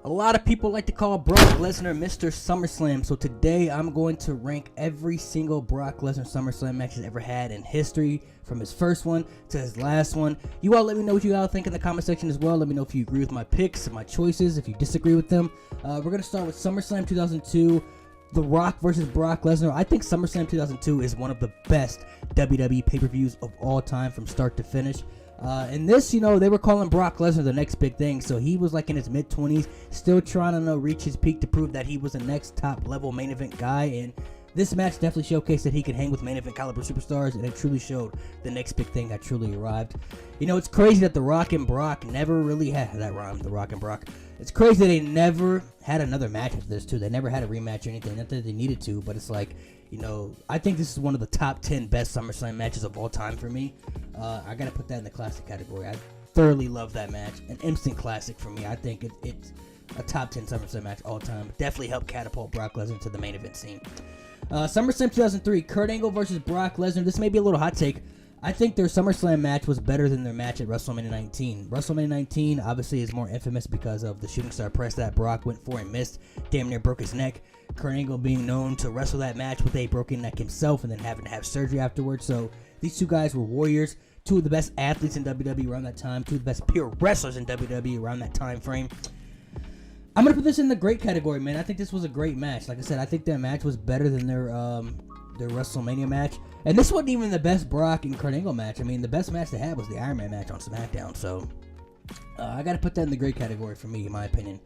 A lot of people like to call Brock Lesnar Mr. SummerSlam, so today I'm going to rank every single Brock Lesnar SummerSlam match he's ever had in history, from his first one to his last one. You all let me know what you all think in the comment section as well. Let me know if you agree with my picks and my choices, if you disagree with them. We're going to start with SummerSlam 2002, The Rock versus Brock Lesnar. I think SummerSlam 2002 is one of the best WWE pay-per-views of all time from start to finish. And this, they were calling Brock Lesnar the next big thing, so he was like in his mid-20s, still trying to reach his peak to prove that he was the next top-level main event guy, and this match definitely showcased that he could hang with main event caliber superstars, and it truly showed the next big thing that truly arrived. It's crazy that The Rock and Brock never really had that rhyme, The Rock and Brock. It's crazy they never had another match after this, too. They never had a rematch or anything, not that they needed to, but it's like, I think this is one of the top 10 best SummerSlam matches of all time for me. I gotta put that in the classic category. I thoroughly love that match. An instant classic for me. I think it's a top 10 SummerSlam match all time. Definitely helped catapult Brock Lesnar to the main event scene. SummerSlam 2003, Kurt Angle versus Brock Lesnar. This may be a little hot take. I think their SummerSlam match was better than their match at WrestleMania 19. WrestleMania 19 obviously is more infamous because of the shooting star press that Brock went for and missed. Damn near broke his neck. Kurt Angle being known to wrestle that match with a broken neck himself and then having to have surgery afterwards. So these two guys were warriors. Two of the best athletes in WWE around that time. Two of the best pure wrestlers in WWE around that time frame. I'm going to put this in the great category, man. I think this was a great match. Like I said, I think that match was better than their WrestleMania match. And this wasn't even the best Brock and Kurt Angle match. I mean, the best match they had was the Iron Man match on SmackDown. So, I got to put that in the great category for me, in my opinion.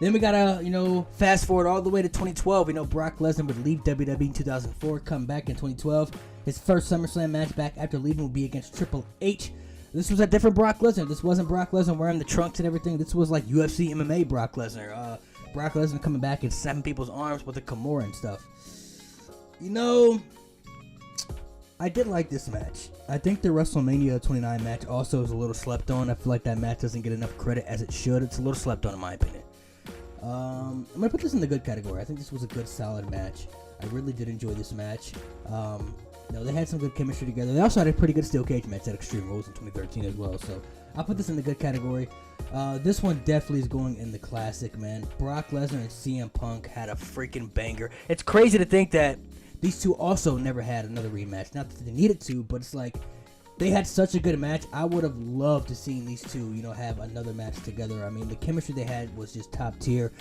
Then we got to, fast forward all the way to 2012. Brock Lesnar would leave WWE in 2004, come back in 2012. His first SummerSlam match back after leaving would be against Triple H. This was a different Brock Lesnar. This wasn't Brock Lesnar wearing the trunks and everything. This was like UFC MMA Brock Lesnar. Brock Lesnar coming back and snapping people's arms with a Kimura and stuff. I did like this match. I think the WrestleMania 29 match also is a little slept on. I feel like that match doesn't get enough credit as it should. It's a little slept on in my opinion. I'm going to put this in the good category. I think this was a good, solid match. I really did enjoy this match. They had some good chemistry together. They also had a pretty good steel cage match at Extreme Rules in 2013 as well. So I'll put this in the good category. This one definitely is going in the classic, man. Brock Lesnar and CM Punk had a freaking banger. It's crazy to think that these two also never had another rematch. Not that they needed to, but it's like they had such a good match. I would have loved to see these two, have another match together. I mean, the chemistry they had was just top tier.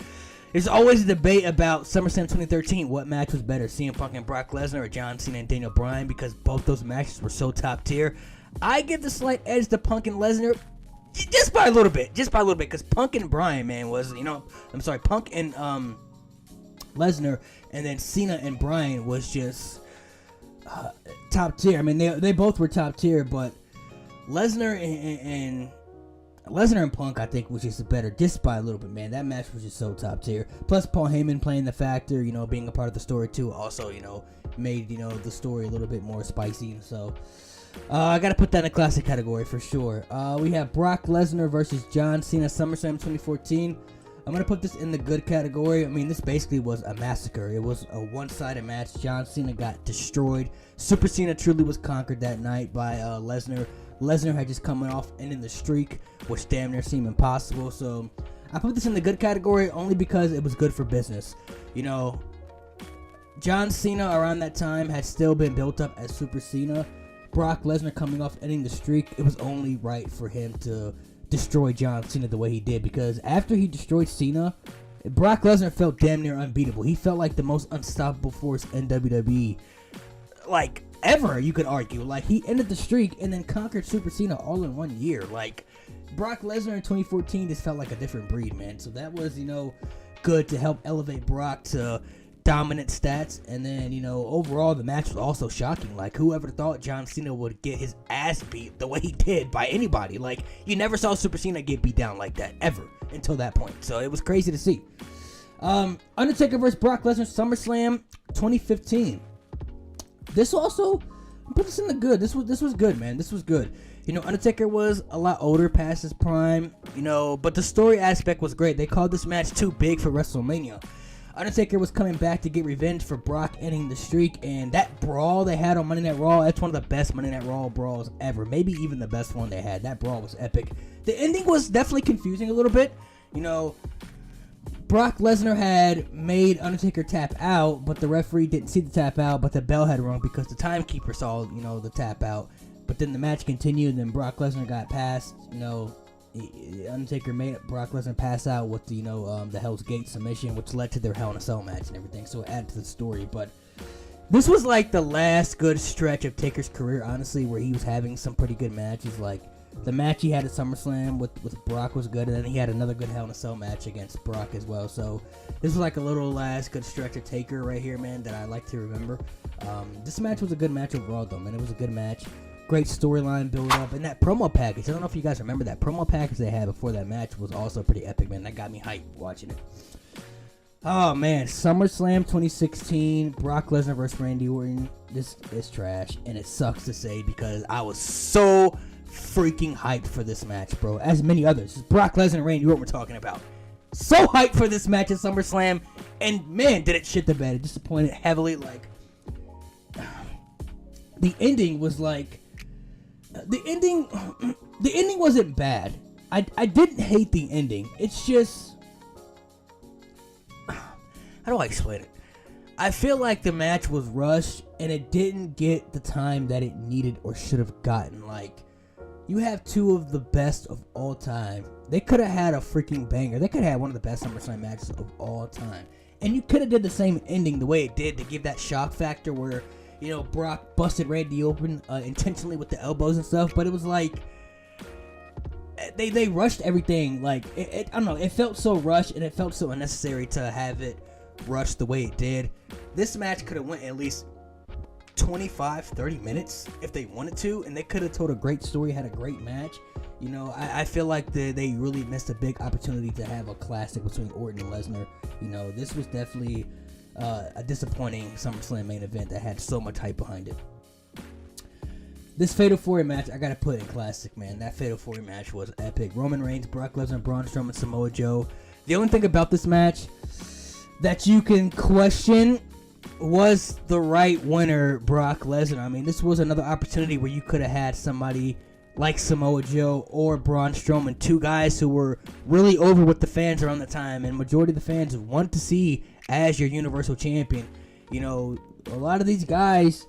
There's always a debate about SummerSlam 2013. What match was better, CM Punk and Brock Lesnar or John Cena and Daniel Bryan? Because both those matches were so top tier. I give the slight edge to Punk and Lesnar just by a little bit. Because Punk and Bryan, man, was, Punk and Lesnar, and then Cena and Bryan was just top tier. I mean, they both were top tier, but Lesnar and Punk, I think, was just better just by a little bit, man. That match was just so top tier. Plus, Paul Heyman playing the factor, being a part of the story too, also, made, the story a little bit more spicy. So, I got to put that in the classic category for sure. We have Brock Lesnar versus John Cena, SummerSlam 2014. I'm going to put this in the good category. I mean, this basically was a massacre. It was a one-sided match. John Cena got destroyed. Super Cena truly was conquered that night by Lesnar. Lesnar had just coming off ending the streak, which damn near seemed impossible. So I put this in the good category only because it was good for business. John Cena around that time had still been built up as Super Cena. Brock Lesnar coming off ending the streak, it was only right for him to destroy John Cena the way he did, because after he destroyed Cena, Brock Lesnar felt damn near unbeatable. He felt like the most unstoppable force in WWE, like ever, you could argue. Like, he ended the streak and then conquered Super Cena all in 1 year. Like, Brock Lesnar in 2014 just felt like a different breed, man. So that was, good to help elevate Brock to dominant stats. And then, overall the match was also shocking. Like, whoever thought John Cena would get his ass beat the way he did by anybody? Like, you never saw Super Cena get beat down like that ever until that point. So it was crazy to see. Undertaker versus Brock Lesnar, SummerSlam 2015. This also, put this in the good. This was good, man. This was good. Undertaker was a lot older past his prime, but the story aspect was great. They called this match too big for WrestleMania. Undertaker was coming back to get revenge for Brock ending the streak, and that brawl they had on Monday Night Raw, that's one of the best Monday Night Raw brawls ever. Maybe even the best one they had. That brawl was epic. The ending was definitely confusing a little bit. Brock Lesnar had made Undertaker tap out, but the referee didn't see the tap out, but the bell had rung because the timekeeper saw, the tap out. But then the match continued, and then Brock Lesnar got past, Undertaker made Brock Lesnar pass out with the Hell's Gate submission, which led to their Hell in a Cell match and everything, so it added to the story. But this was like the last good stretch of Taker's career, honestly, where he was having some pretty good matches. Like the match he had at SummerSlam with Brock was good, and then he had another good Hell in a Cell match against Brock as well. So this was like a little last good stretch of Taker right here, man, that I like to remember. This match was a good match overall, though, man. It was a good match. Great storyline build up, and that promo package. I don't know if you guys remember that promo package they had before that match was also pretty epic, man. That got me hyped watching it. Oh man, SummerSlam 2016, Brock Lesnar versus Randy Orton. This is trash, and it sucks to say because I was so freaking hyped for this match, bro. As many others, it's Brock Lesnar and Randy Orton we're talking about. So hyped for this match at SummerSlam, and man, did it shit the bed. It disappointed heavily. Like the ending was like. The ending wasn't bad. I didn't hate the ending. It's just, how do I explain it? I feel like the match was rushed and it didn't get the time that it needed or should have gotten. Like, you have two of the best of all time. They could have had a freaking banger. They could have had one of the best SummerSlam matches of all time. And you could have did the same ending the way it did to give that shock factor where, Brock busted Randy open intentionally with the elbows and stuff, but it was like they rushed everything. Like I don't know, it felt so rushed and it felt so unnecessary to have it rushed the way it did. This match could have went at least 25-30 minutes if they wanted to, and they could have told a great story, had a great match. I feel like they really missed a big opportunity to have a classic between Orton and Lesnar. This was definitely a disappointing SummerSlam main event that had so much hype behind it. This Fatal 4-Way match, I gotta put in classic, man. That Fatal 4-Way match was epic. Roman Reigns, Brock Lesnar, Braun Strowman, Samoa Joe. The only thing about this match that you can question was the right winner, Brock Lesnar. I mean, this was another opportunity where you could have had somebody like Samoa Joe or Braun Strowman, two guys who were really over with the fans around the time, and majority of the fans want to see as your Universal Champion. A lot of these guys,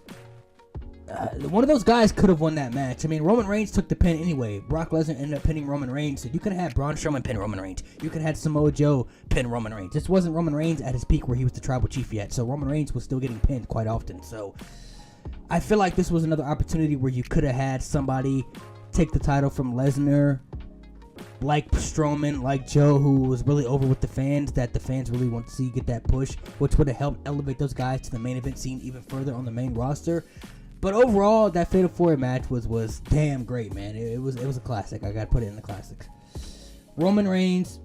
one of those guys could have won that match. I mean, Roman Reigns took the pin anyway. Brock Lesnar ended up pinning Roman Reigns. So you could have had Braun Strowman pin Roman Reigns. You could have had Samoa Joe pin Roman Reigns. This wasn't Roman Reigns at his peak where he was the tribal chief yet. So Roman Reigns was still getting pinned quite often. So I feel like this was another opportunity where you could have had somebody take the title from Lesnar, like Strowman, like Joe, who was really over with the fans, that the fans really want to see get that push, which would have helped elevate those guys to the main event scene even further on the main roster. But overall, that Fatal 4-Way match was damn great, man. It was a classic. I gotta put it in the classics. Roman Reigns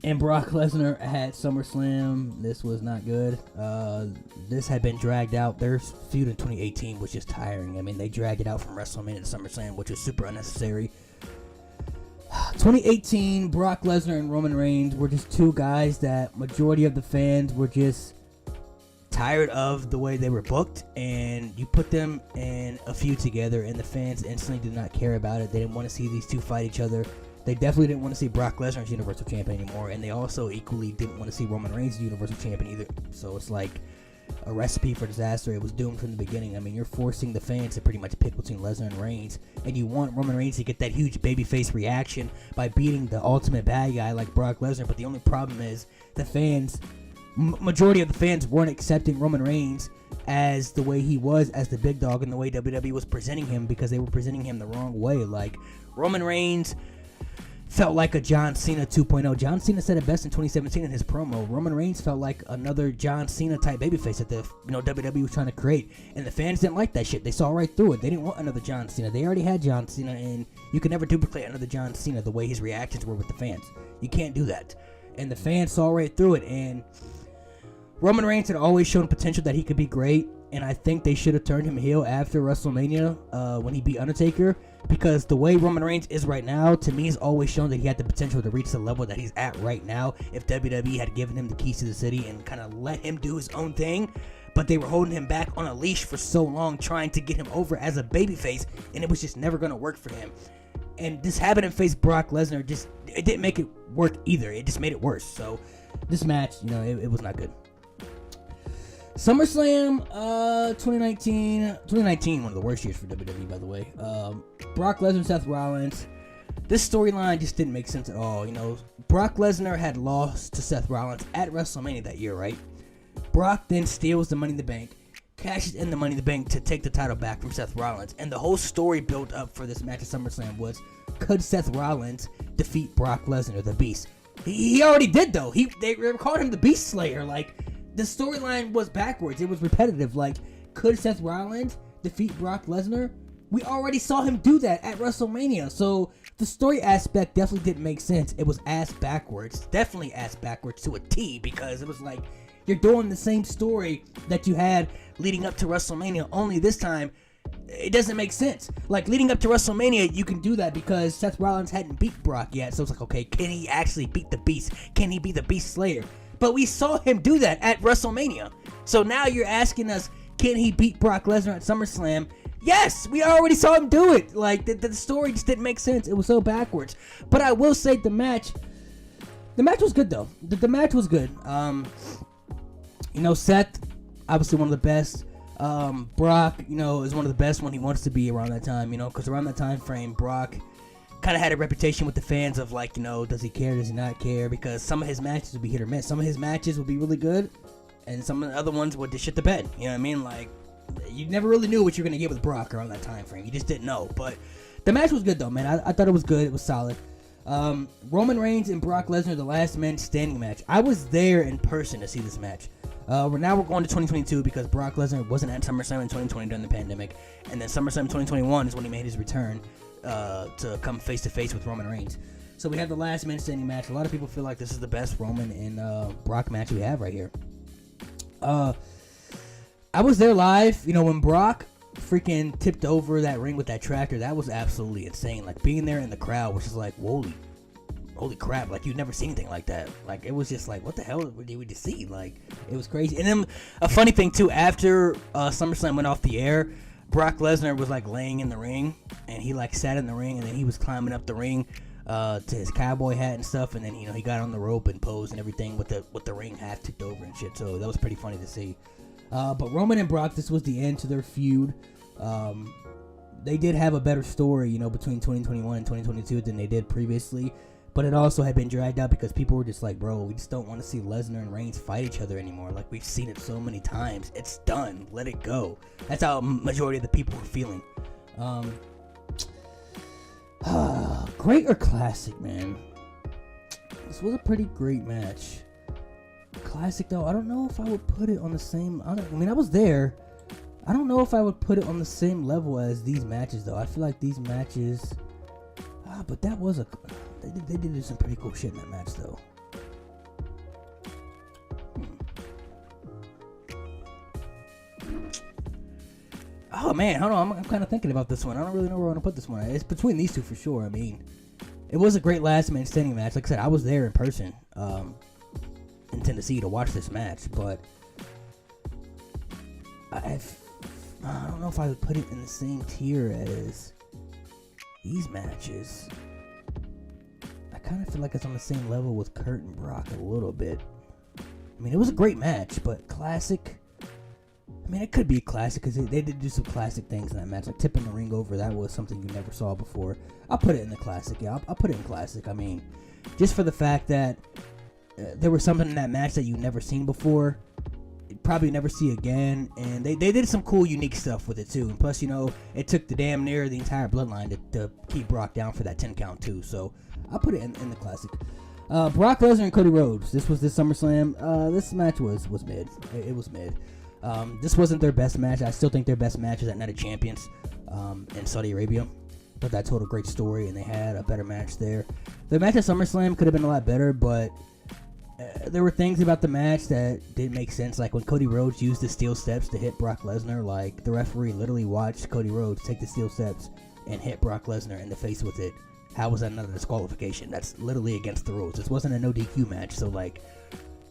and Brock Lesnar had SummerSlam. This was not good. This had been dragged out. Their feud in 2018 was just tiring. I mean, they dragged it out from WrestleMania to SummerSlam, which was super unnecessary. 2018, Brock Lesnar and Roman Reigns were just two guys that majority of the fans were just tired of the way they were booked, and you put them in a feud together and the fans instantly did not care about it. They didn't want to see these two fight each other. They definitely didn't want to see Brock Lesnar as Universal Champion anymore, and they also equally didn't want to see Roman Reigns as Universal Champion either. So it's like a recipe for disaster. It was doomed from the beginning. I mean, you're forcing the fans to pretty much pick between Lesnar and Reigns, and you want Roman Reigns to get that huge babyface reaction by beating the ultimate bad guy like Brock Lesnar, but the only problem is the fans, majority of the fans weren't accepting Roman Reigns as the way he was as the big dog and the way WWE was presenting him, because they were presenting him the wrong way. Like, Roman Reigns felt like a John Cena 2.0. John Cena said it best in 2017 in his promo. Roman Reigns felt like another John Cena type babyface that the WWE was trying to create, and the fans didn't like that shit. They saw right through it. They didn't want another John Cena. They already had John Cena, and you can never duplicate another John Cena the way his reactions were with the fans. You can't do that, and the fans saw right through it. And Roman Reigns had always shown potential that he could be great, and I think they should have turned him heel after WrestleMania when he beat Undertaker, because the way Roman Reigns is right now, to me, has always shown that he had the potential to reach the level that he's at right now if WWE had given him the keys to the city and kind of let him do his own thing. But they were holding him back on a leash for so long, trying to get him over as a babyface, and it was just never going to work for him. And just having him face Brock Lesnar, it didn't make it work either. It just made it worse. So this match, it was not good. SummerSlam 2019, one of the worst years for WWE, by the way. Brock Lesnar, Seth Rollins. This storyline just didn't make sense at all. Brock Lesnar had lost to Seth Rollins at WrestleMania that year, right? Brock then steals the Money in the Bank, cashes in the Money in the Bank to take the title back from Seth Rollins. And the whole story built up for this match at SummerSlam was, could Seth Rollins defeat Brock Lesnar, the Beast? He already did, though. They called him the Beast Slayer. Like, the storyline was backwards. It was repetitive. Like, could Seth Rollins defeat Brock Lesnar? We already saw him do that at WrestleMania. So the story aspect definitely didn't make sense. It was ass backwards. Definitely ass backwards to a T, because it was like, you're doing the same story that you had leading up to WrestleMania, only this time it doesn't make sense. Like, leading up to WrestleMania, you can do that because Seth Rollins hadn't beat Brock yet. So it's like, okay, can he actually beat the Beast? Can he be the Beast Slayer? But we saw him do that at WrestleMania. So now you're asking us, can he beat Brock Lesnar at SummerSlam? Yes, we already saw him do it. Like, the story just didn't make sense. It was so backwards. But I will say the match was good, though. The match was good. Seth, obviously one of the best. Brock, is one of the best when he wants to be around that time, because around that time frame, Brock kind of had a reputation with the fans of, like, does he care, does he not care? Because some of his matches would be hit or miss. Some of his matches would be really good, and some of the other ones would just shit the bed. You know what I mean? Like, you never really knew what you were going to get with Brock around that time frame. You just didn't know. But the match was good, though, man. I thought it was good. It was solid. Roman Reigns and Brock Lesnar, the last man standing match. I was there in person to see this match. Now we're going to 2022 because Brock Lesnar wasn't at SummerSlam in 2020 during the pandemic. And then SummerSlam 2021 is when he made his return to come face-to-face with Roman Reigns. So we have the last man standing match. A lot of people feel like this is the best Roman and Brock match we have right here. I was there live. When Brock freaking tipped over that ring with that tractor, that was absolutely insane. Like, being there in the crowd was just like, holy crap. Like, you've never seen anything like that. Like, it was just like, what the hell did we just see? Like, it was crazy. And then a funny thing, too, after SummerSlam went off the air, Brock Lesnar was, like, laying in the ring, and he, like, sat in the ring, and then he was climbing up the ring to his cowboy hat and stuff, and then, he got on the rope and posed and everything with the ring half tipped over and shit. So that was pretty funny to see. But Roman and Brock, this was the end to their feud. They did have a better story, between 2021 and 2022 than they did previously. But it also had been dragged out because people were just like, bro, we just don't want to see Lesnar and Reigns fight each other anymore. Like, we've seen it so many times. It's done. Let it go. That's how majority of the people were feeling. Great or classic, man? This was a pretty great match. Classic, though, I don't know if I would put it on the same... I was there. I don't know if I would put it on the same level as these matches, though. I feel like these matches... but that was a... They did some pretty cool shit in that match, though. Oh, man, hold on. I'm kind of thinking about this one. I don't really know where I want to put this one. It's between these two for sure. I mean, it was a great last man standing match. Like I said, I was there in person in Tennessee to watch this match, but I don't know if I would put it in the same tier as these matches. I kind of feel like it's on the same level with Kurt and Brock a little bit. I mean, it was a great match, but classic... I mean, it could be a classic because they did do some classic things in that match. Like tipping the ring over, that was something you never saw before. I'll put it in the classic. Yeah, I'll put it in classic. I mean, just for the fact that there was something in that match that you've never seen before. You'd probably never see again. And they did some cool, unique stuff with it, too. And plus, it took the damn near the entire bloodline to keep Brock down for that 10 count, too. So I'll put it in the classic. Brock Lesnar and Cody Rhodes. This was this SummerSlam. This match was mid. It was mid. This wasn't their best match. I still think their best match is at Night of Champions in Saudi Arabia. But that told a great story, and they had a better match there. The match at SummerSlam could have been a lot better, but there were things about the match that didn't make sense. Like when Cody Rhodes used the steel steps to hit Brock Lesnar, like the referee literally watched Cody Rhodes take the steel steps and hit Brock Lesnar in the face with it. How was that not a disqualification? That's literally against the rules. This wasn't a no DQ match, so like...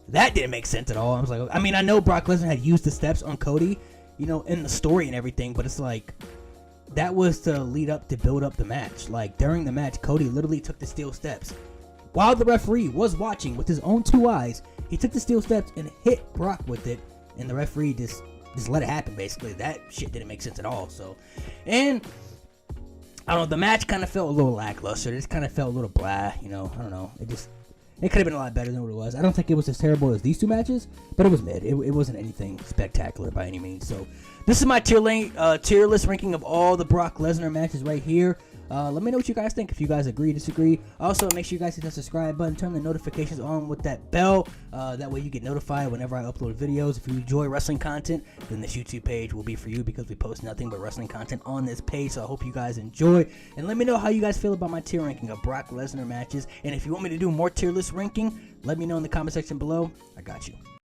that didn't make sense at all. I was like, I mean, I know Brock Lesnar had used the steps on Cody, in the story and everything, but it's like, that was to lead up to build up the match. Like during the match, Cody literally took the steel steps while the referee was watching with his own 2 eyes. He took the steel steps and hit Brock with it, and the referee just let it happen. Basically, that shit didn't make sense at all. So, and I don't know, the match kind of felt a little lackluster. It just kind of felt a little blah, you know. I don't know. It could have been a lot better than what it was. I don't think it was as terrible as these 2 matches, but it was mid. It wasn't anything spectacular by any means. So this is my tier list ranking of all the Brock Lesnar matches right here. Let me know what you guys think, if you guys agree, disagree. Also, make sure you guys hit that subscribe button, turn the notifications on with that bell. That way you get notified whenever I upload videos. If you enjoy wrestling content, then this YouTube page will be for you, because we post nothing but wrestling content on this page. So I hope you guys enjoy. And let me know how you guys feel about my tier ranking of Brock Lesnar matches. And if you want me to do more tier list ranking, let me know in the comment section below. I got you.